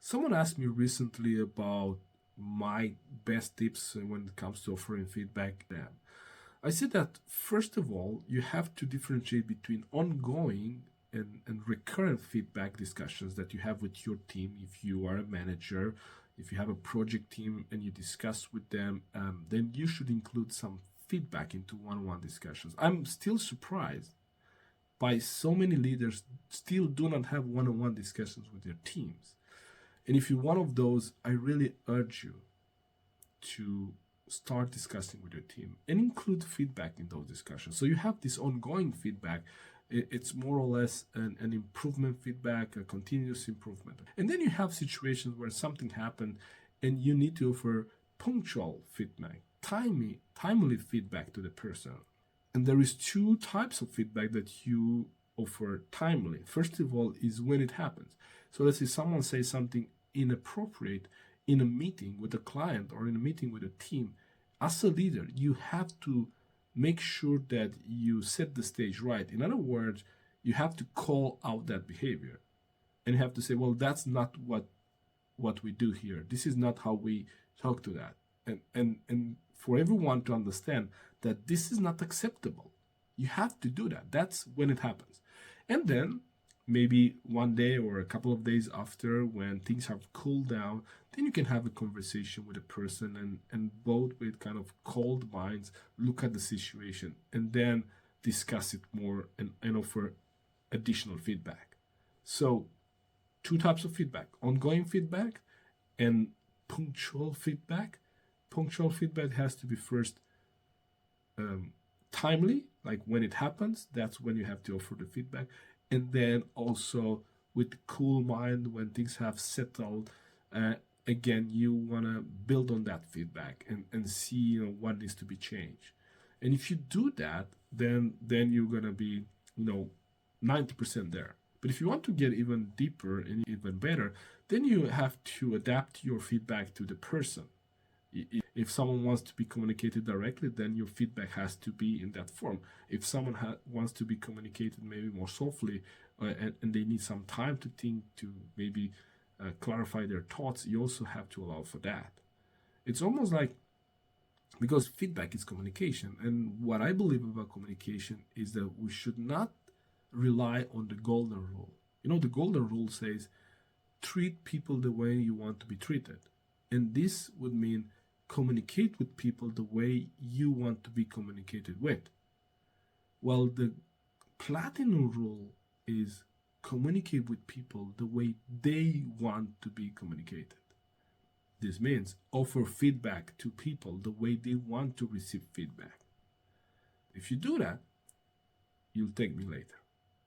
Someone asked me recently about my best tips when it comes to offering feedback to them. I said that first of all, you have to differentiate between ongoing and recurrent feedback discussions that you have with your team. If you are a manager, if you have a project team and you discuss with them, then you should include some feedback into one on one discussions. I'm still surprised by so many leaders still do not have one on one discussions with their teams. And if you're one of those, I really urge you to start discussing with your team and include feedback in those discussions. So you have this ongoing feedback. It's more or less an improvement feedback, a continuous improvement. And then you have situations where something happened and you need to offer punctual feedback, timely feedback to the person. And there is two types of feedback that you offer timely. First of all is when it happens. So let's say someone says something inappropriate in a meeting with a client or in a meeting with a team. As a leader, you have to make sure that you set the stage right. In other words, you have to call out that behavior. And you have to say, well, that's not what we do here. This is not how we talk to that. And for everyone to understand that this is not acceptable. You have to do that. That's when it happens. And then maybe one day or a couple of days after, when things have cooled down, then you can have a conversation with a person and both with kind of cold minds look at the situation and then discuss it more and offer additional feedback. So two types of feedback: ongoing feedback and punctual feedback. Punctual feedback has to be first timely, like when it happens, that's when you have to offer the feedback. And then also with cool mind, when things have settled, again, you want to build on that feedback and see what needs to be changed. And if you do that, then you're going to be 90% there. But if you want to get even deeper and even better, then you have to adapt your feedback to the person. If someone wants to be communicated directly, then your feedback has to be in that form. If someone wants to be communicated maybe more softly and they need some time to think, to maybe clarify their thoughts, you also have to allow for that. It's almost like, because feedback is communication, and what I believe about communication is that we should not rely on the golden rule. The golden rule says, treat people the way you want to be treated. And this would mean communicate with people the way you want to be communicated with. Well, the platinum rule is communicate with people the way they want to be communicated. This means offer feedback to people the way they want to receive feedback. If you do that, you'll thank me later.